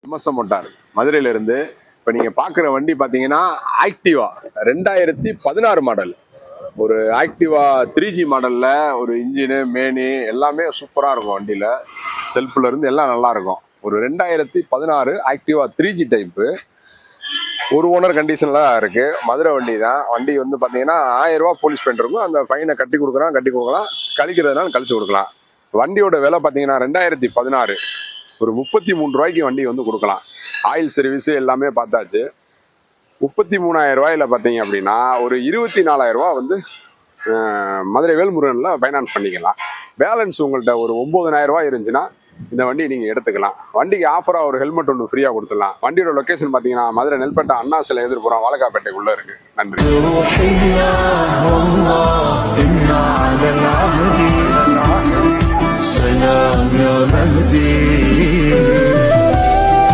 MSM motor மதுரையிலிருந்து. இப்போ நீங்கள் பார்க்குற வண்டி பார்த்தீங்கன்னா ஆக்டிவா 2016 மாடல். ஒரு ஆக்டிவா 3G மாடலில் ஒரு இன்ஜினு மேனி எல்லாமே சூப்பராக இருக்கும். வண்டியில் செல்ஃபில் இருந்து எல்லாம் நல்லாயிருக்கும். ஒரு 2016 ஆக்டிவா 3G டைப்பு. ஒரு ஓனர் கண்டிஷனில் தான் இருக்குது. மதுரை வண்டி தான். வண்டி வந்து பார்த்தீங்கன்னா 1000 ரூபா போலீஸ் ஃபைன் இருக்கும். அந்த ஃபைனை கட்டி கொடுக்கலாம், கழிக்கிறதுனால கழிச்சு கொடுக்கலாம். வண்டியோட விலை பார்த்தீங்கன்னா 2016 ஒரு 33 ரூபாய்க்கு வண்டி வந்து கொடுக்கலாம். ஆயில் சர்வீஸு எல்லாமே பார்த்தாச்சு. 33,000 ரூபாயில் பார்த்தீங்க அப்படின்னா ஒரு 24,000 ரூபா வந்து மதுரை வேல்முருகனில் ஃபைனான்ஸ் பண்ணிக்கலாம். பேலன்ஸ் உங்கள்கிட்ட ஒரு 9,000 ரூபா இருந்துச்சுன்னா இந்த வண்டி நீங்கள் எடுத்துக்கலாம். வண்டிக்கு ஆஃபராக ஒரு ஹெல்மெட் ஒன்று ஃப்ரீயாக கொடுத்துடலாம். வண்டியோட லொக்கேஷன் பார்த்தீங்கன்னா மதுரை நெல்பேட்டை அண்ணா சிலை எதிர்ப்புறம் வாழக்காப்பேட்டைக்குள்ளே இருக்குது. நன்றி.